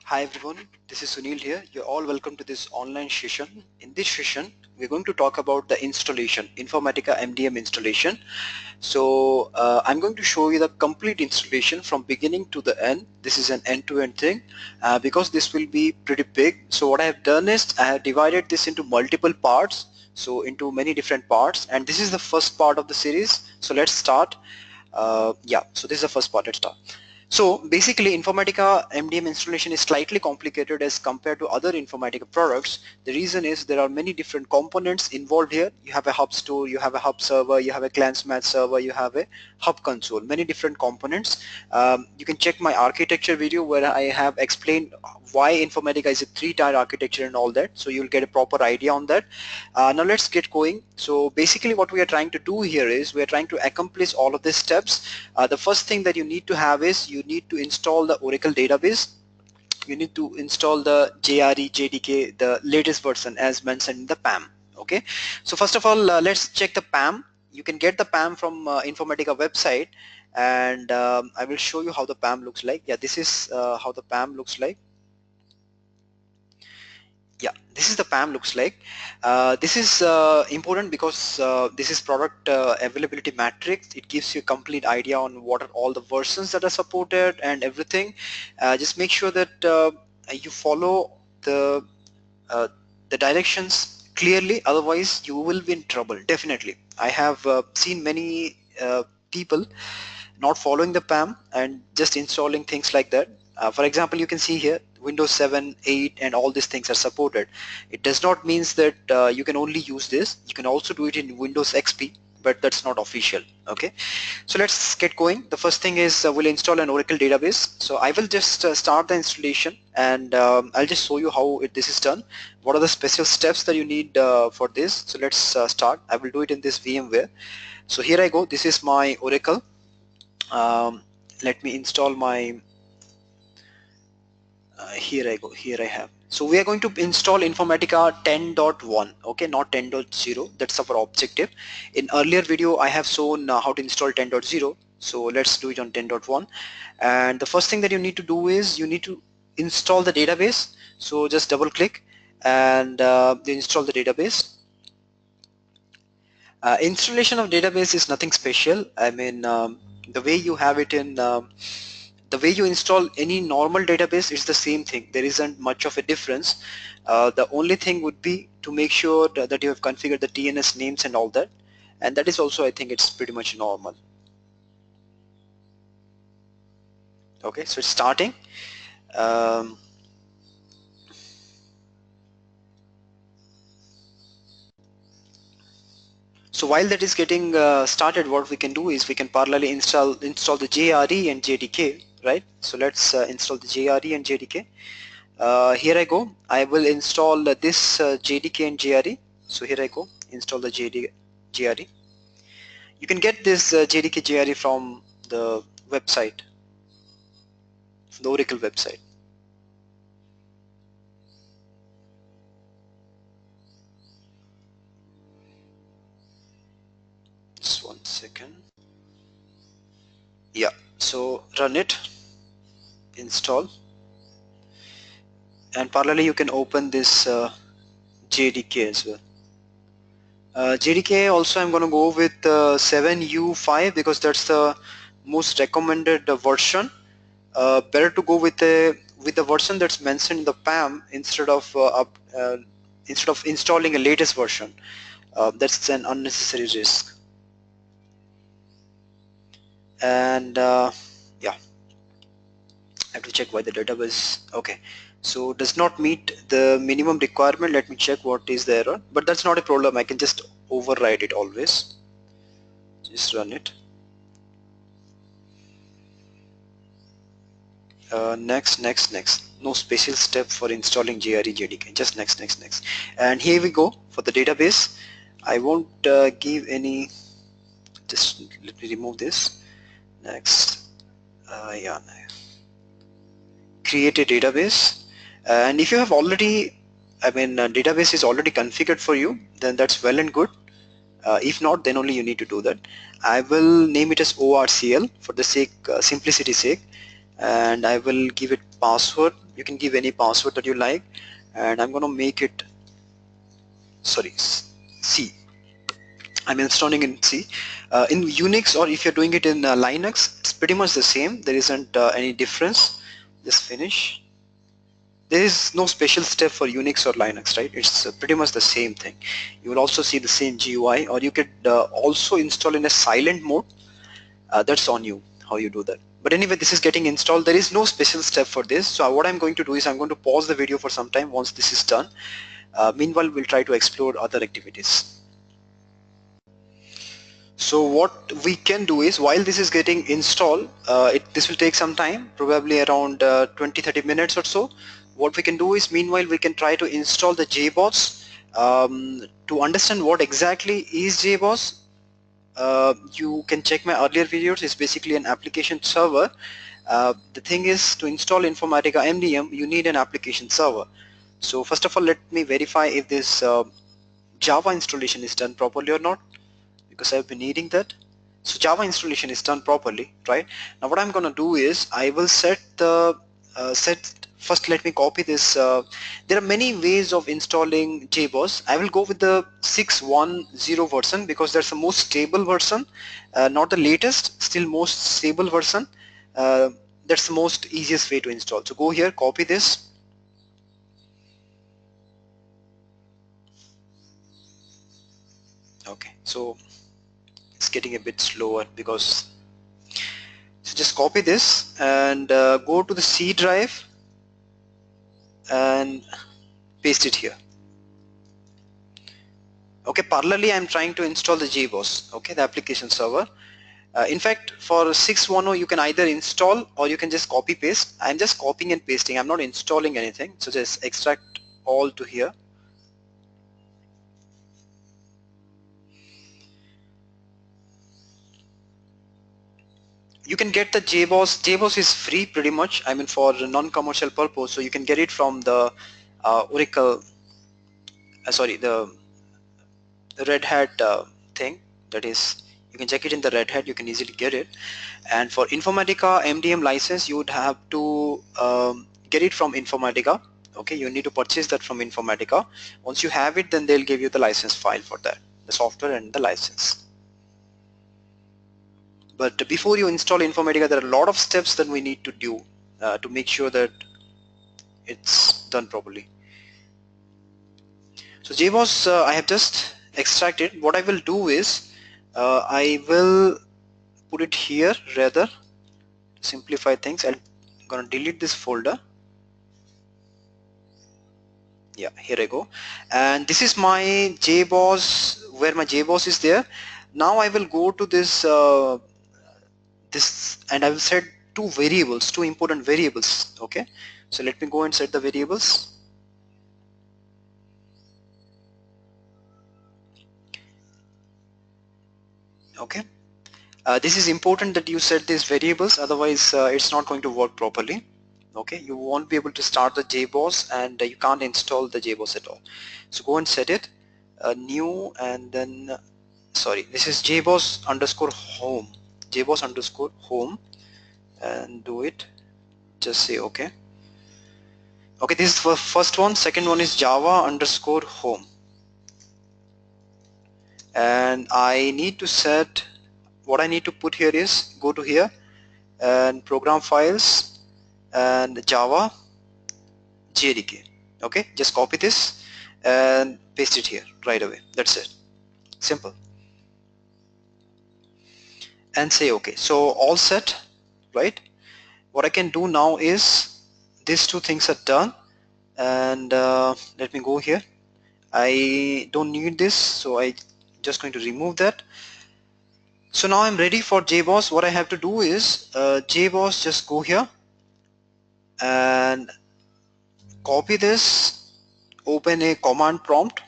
Hi everyone, this is Sunil here. You're all welcome to this online session. In this session, we're going to talk about the installation, Informatica MDM installation. So I'm going to show you the complete installation from beginning to the end. This is an end-to-end thing because this will be pretty big. So what I have done is I have divided this into multiple parts, so into many different parts, and this is the first part of the series. So let's start. So this is the first part. Let's start. So basically Informatica MDM installation is slightly complicated as compared to other Informatica products. The reason is there are many different components involved here. You have a hub store, you have a hub server, you have a client match server, you have a hub console, many different components. You can check my architecture video where I have explained why Informatica is a three-tier architecture and all that, so you'll get a proper idea on that. Now let's get going. So basically what we are trying to do here is we are trying to accomplish all of these steps. The first thing that you need to have is you need to install the Oracle database. You need to install the JRE JDK, the latest version as mentioned in the PAM. Okay, so first of all, let's check the PAM. You can get the PAM from Informatica website, and I will show you how the PAM looks like. Yeah, this is how the PAM looks like. Yeah, this is the PAM looks like. This is important because this is product availability matrix. It gives you a complete idea on what are all the versions that are supported and everything. Just make sure that you follow uh, the directions clearly, otherwise you will be in trouble. Definitely, I have seen many people not following the PAM and just installing things like that. For example, you can see here Windows 7, 8 and all these things are supported. It does not mean that you can only use this. You can also do it in Windows XP, but that's not official. Okay, so let's get going. The first thing is we'll install an Oracle database. So I will just start the installation, and I'll just show you how this is done. What are the special steps that you need for this? So let's start. I will do it in this VMware. So here I go. This is my Oracle. Let me install my here I go. Here I have. So we are going to install Informatica 10.1. Okay, not 10.0. That's our objective. In earlier video I have shown how to install 10.0. So let's do it on 10.1. And the first thing that you need to do is you need to install the database. So just double click and install the database. Installation of database is nothing special. I mean, the way you have it in the way you install any normal database, it's the same thing. There isn't much of a difference. The only thing would be to make sure that you have configured the DNS names and all that, and that is also, I think, it's pretty much normal. Okay, so it's starting. So while that is getting started, what we can do is we can parallelly install the JRE and JDK, right? So let's install the JRE and JDK. Here I go. I will install this JDK and JRE. So here I go. Install the JRE. You can get this JDK JRE from the website, from the Oracle website. Just 1 second. Yeah. So run it. Install. And parallelly you can open this JDK as well. JDK also I'm going to go with 7U5 because that's the most recommended version. Better to go with the version that's mentioned in the PAM instead of installing a latest version. That's an unnecessary risk. And yeah, I have to check why the database. Okay, so does not meet the minimum requirement. Let me check what is the error, but that's not a problem. I can just override it always. Just run it. Next. No special step for installing JRE JDK. Just next. And here we go for the database. I won't give any. Just let me remove this. Next. Yeah. Create a database. And if you have already, database is already configured for you, then that's well and good. If not, then only you need to do that. I will name it as ORCL for the sake, simplicity sake. and I will give it password. You can give any password that you like, and I'm gonna make it, sorry, C. I'm installing in C. In Unix, or if you're doing it in Linux, it's pretty much the same. There isn't any difference. Just finish. There is no special step for Unix or Linux, right? It's pretty much the same thing. You will also see the same GUI, or you could also install in a silent mode. That's on you how you do that. But anyway, this is getting installed. There is no special step for this. So what I'm going to do is I'm going to pause the video for some time once this is done. Meanwhile, we'll try to explore other activities. So what we can do is, while this is getting installed, this will take some time, probably around 20-30 minutes or so. What we can do is, meanwhile, we can try to install the JBoss. To understand what exactly is JBoss, you can check my earlier videos. It's basically an application server. The thing is, to install Informatica MDM, you need an application server. So first of all, let me verify if this Java installation is done properly or not, because I've been needing that. So Java installation is done properly, right? Now what I'm going to do is I will set the first let me copy this. There are many ways of installing JBoss. I will go with the 6.1.0 version because that's the most stable version, not the latest, still most stable version. That's the most easiest way to install. So go here, copy this. Okay, so it's getting a bit slower because, so just copy this and go to the C drive and paste it here. Okay, parallelly I'm trying to install the JBoss, okay, the application server. In fact, for 6.1.0 you can either install or you can just copy paste. I'm just copying and pasting. I'm not installing anything. So just extract all to here. You can get the JBoss. JBoss is free pretty much. I mean, for non-commercial purpose. So you can get it from the Oracle, the Red Hat thing. That is, you can check it in the Red Hat. You can easily get it. And for Informatica MDM license, you would have to get it from Informatica. Okay, you need to purchase that from Informatica. Once you have it, then they'll give you the license file for that, the software and the license. But before you install Informatica, there are a lot of steps that we need to do to make sure that it's done properly. So JBoss, I have just extracted. What I will do is I will put it here rather to simplify things. I'm gonna delete this folder. Yeah, here I go. And this is my JBoss, where my JBoss is there. Now I will go to this and I will set two variables, two important variables. Okay, so let me go and set the variables. Okay, this is important that you set these variables, otherwise it's not going to work properly. Okay, you won't be able to start the JBoss and you can't install the JBoss at all. So go and set it, new, and then sorry, this is JBoss underscore home, JBoss underscore home, and do it. Just say okay. Okay, this is for first one. Second one is Java underscore home, and I need to set, what I need to put here is, go to here and program files and Java JDK. Okay, just copy this and paste it here right away. That's it, simple, and say okay. So all set, right? What I can do now is, these two things are done, and let me go here. I don't need this, so I just going to remove that. So now I'm ready for JBoss. What I have to do is JBoss, just go here and copy this, open a command prompt.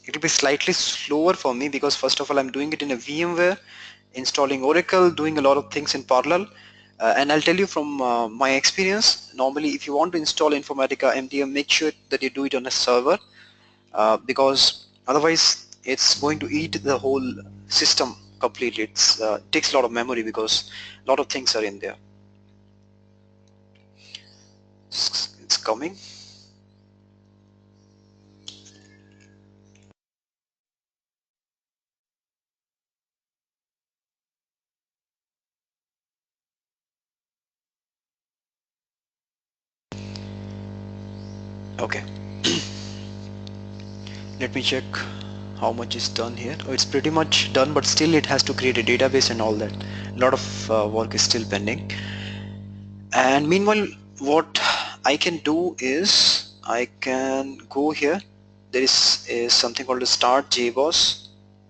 It will be slightly slower for me because first of all I'm doing it in a VMware, installing Oracle, doing a lot of things in parallel. And I'll tell you from my experience, normally if you want to install Informatica MDM, make sure that you do it on a server, because otherwise it's going to eat the whole system completely. It's takes a lot of memory because a lot of things are in there. It's coming. Okay. Let me check how much is done here. Oh, it's pretty much done, but still it has to create a database and all that. A lot of work is still pending. And meanwhile, what I can do is I can go here. There is something called a start JBoss.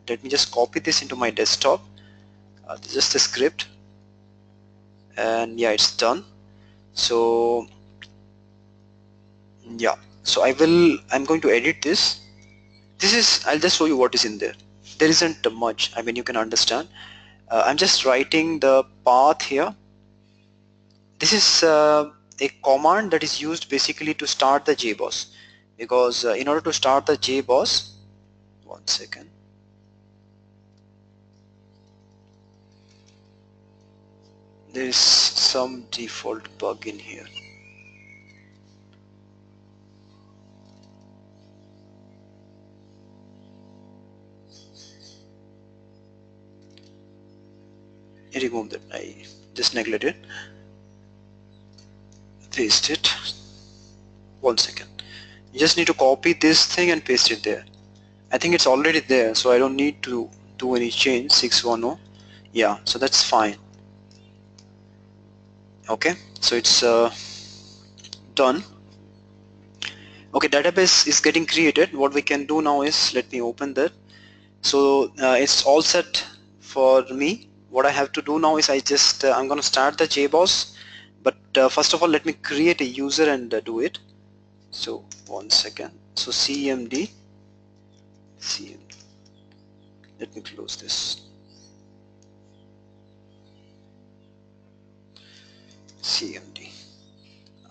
Let me just copy this into my desktop. Just a script, and yeah, it's done. So yeah, so I'm going to edit this. This is, I'll just show you what is in there. There isn't much, I mean, you can understand. I'm just writing the path here. This is a command that is used basically to start the JBoss, because in order to start the JBoss, one second, there is some default bug in here. I remove that, I just neglected. Paste it. One second. You just need to copy this thing and paste it there. I think it's already there, so I don't need to do any change. 610. Yeah, so that's fine. Okay, so it's done. Okay, database is getting created. What we can do now is, let me open that. So it's all set for me. What I have to do now is I'm going to start the JBoss, but first of all let me create a user and do it. So one second. So cmd, let me close this. cmd,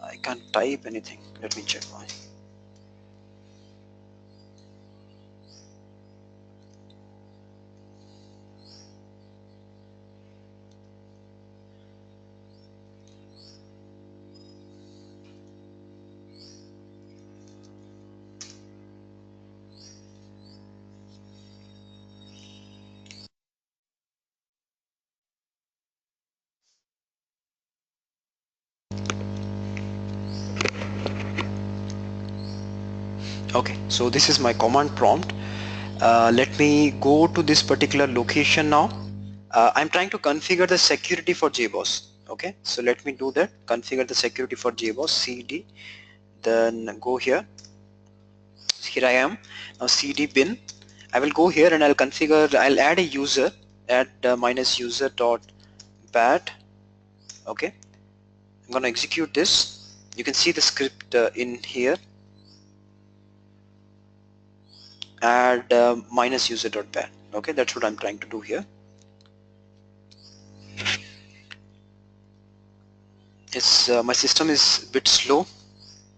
I can't type anything. Let me check why. Okay, so this is my command prompt. Let me go to this particular location now. I'm trying to configure the security for JBoss. Okay, so let me do that. Configure the security for JBoss, cd, then go here. Here I am now, cd bin. I will go here and I'll configure, I'll add a user, add minus user dot bat. Okay, I'm going to execute this. You can see the script in here. Add minus user dot bat. Okay, that's what I'm trying to do here. It's my system is a bit slow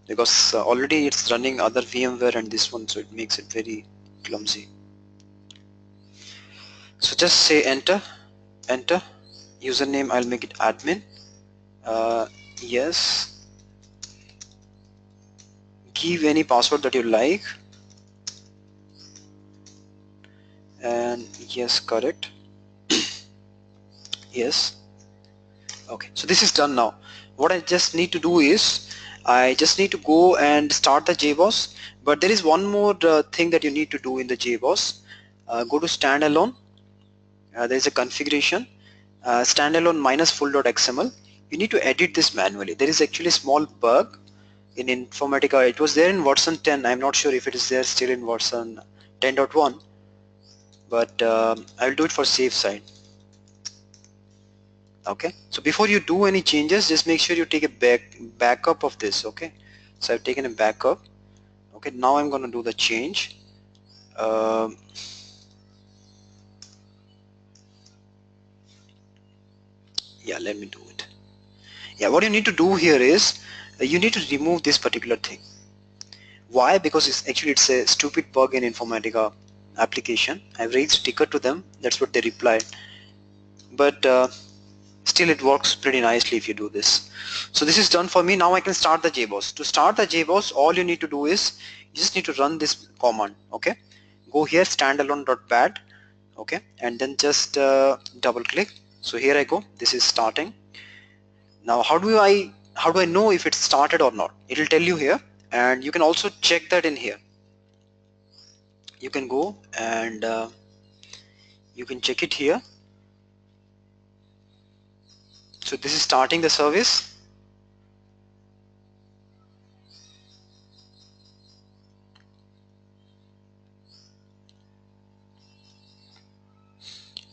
because already it's running other VMware and this one, so it makes it very clumsy. So just say enter, username, I'll make it admin. Yes, give any password that you like, and yes, correct. Yes. Okay, so this is done now. What I just need to do is I just need to go and start the JBoss, but there is one more thing that you need to do in the JBoss. Go to standalone. There is a configuration, standalone minus full.xml. You need to edit this manually. There is actually a small bug in Informatica. It was there in version 10. I'm not sure if it is there still in version 10.1, but I will do it for safe side. Okay, so before you do any changes, just make sure you take a backup of this. Okay, so I've taken a backup. Okay, now I'm going to do the change. Yeah, let me do it. Yeah, what you need to do here is you need to remove this particular thing. Why? Because it's a stupid bug in Informatica. application. I've raised ticket to them, that's what they replied, but still it works pretty nicely if you do this. So this is done for me. Now I can start the JBoss. To start the JBoss, all you need to do is you just need to run this command. Okay, go here, standalone.pad. Okay, and then just double click. So here I go, this is starting. Now how do I know if it's started or not? It will tell you here, and you can also check that in here. You can go and you can check it here. So this is starting the service.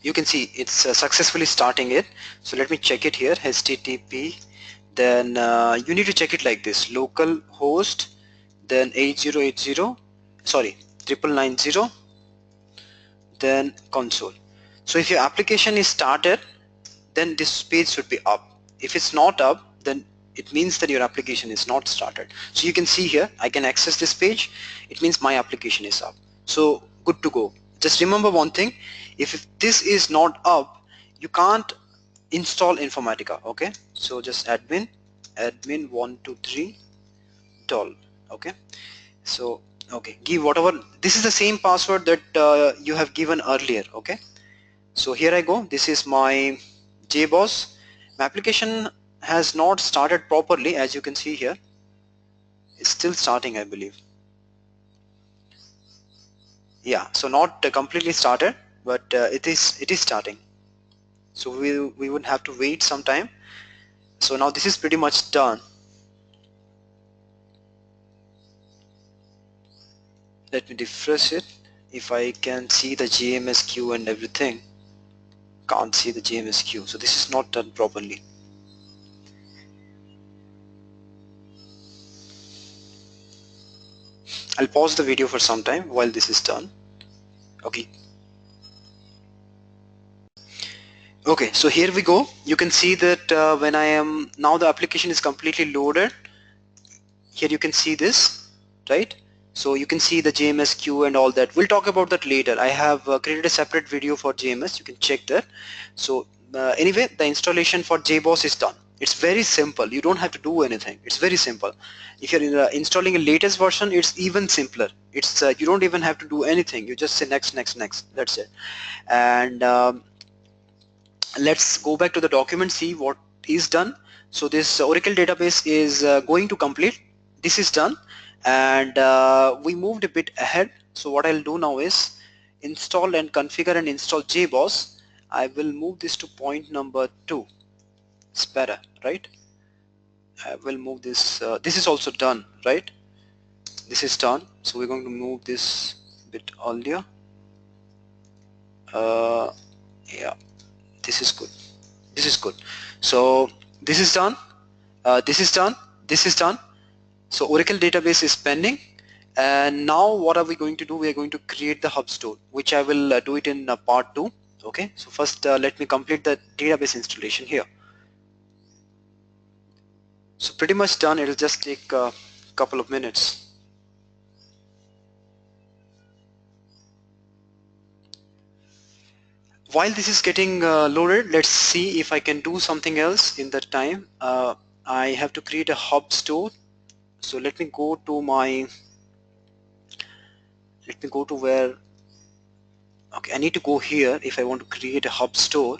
You can see it's successfully starting it. So let me check it here, HTTP. Then you need to check it like this: local host, then 8080, sorry, 9990, then console. So if your application is started, then this page should be up. If it's not up, then it means that your application is not started. So you can see here, I can access this page. It means my application is up. So good to go. Just remember one thing: if this is not up, you can't install Informatica. Okay, so just admin 123 doll. Okay, so okay, give whatever. This is the same password that you have given earlier. Okay, so here I go. This is my JBoss. My application has not started properly, as you can see here. It's still starting, I believe. Yeah, so not completely started, but it is starting. So we would have to wait some time. So now this is pretty much done. Let me refresh it. If I can see the JMS queue and everything, can't see the JMS queue. So this is not done properly. I'll pause the video for some time while this is done. Okay. Okay, so here we go. You can see that when I am now, the application is completely loaded. Here you can see this, right? So you can see the JMS queue and all that. We'll talk about that later. I have created a separate video for JMS. You can check that. So anyway, the installation for JBoss is done. It's very simple. You don't have to do anything. It's very simple. If you're installing a latest version, it's even simpler. It's you don't even have to do anything. You just say next, next, next. That's it. And let's go back to the document, see what is done. So this Oracle database is going to complete. This is done, and we moved a bit ahead. So what I'll do now is install and configure and install JBoss. I will move this to point number 2. It's better, right? I will move this. This is also done, right? This is done. So we're going to move this a bit earlier. Yeah, this is good. This is good. So this is done. This is done. This is done. So Oracle database is pending, and now what are we going to do? We are going to create the hub store, which I will do it in part 2. Okay, so first let me complete the database installation here. So pretty much done. It will just take a couple of minutes. While this is getting loaded, let's see if I can do something else in that time. I have to create a hub store. So let me go to where, okay, I need to go here if I want to create a hub store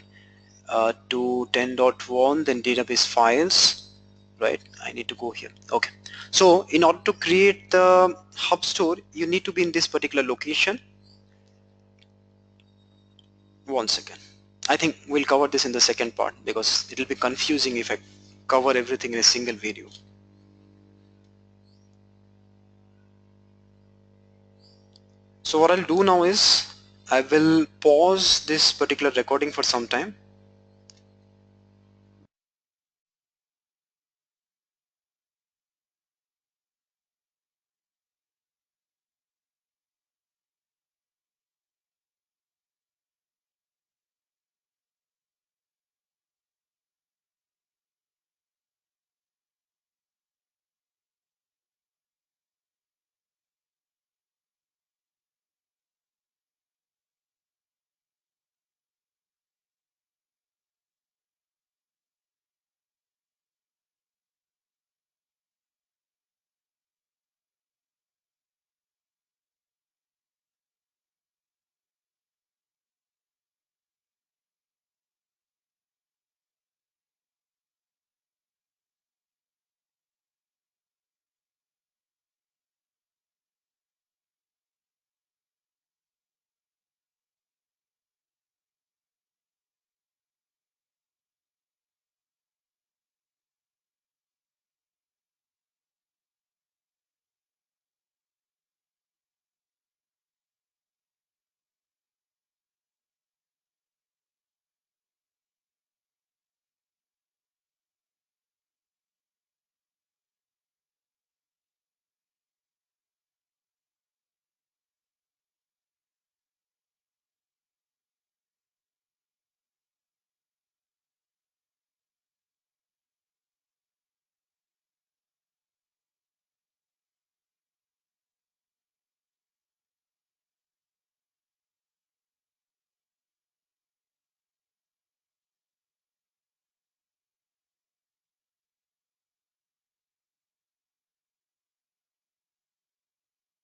to 10.1, then database files, right? I need to go here. Okay, so in order to create the hub store, you need to be in this particular location. One second. I think we'll cover this in the second part because it will be confusing if I cover everything in a single video. So what I'll do now is I will pause this particular recording for some time.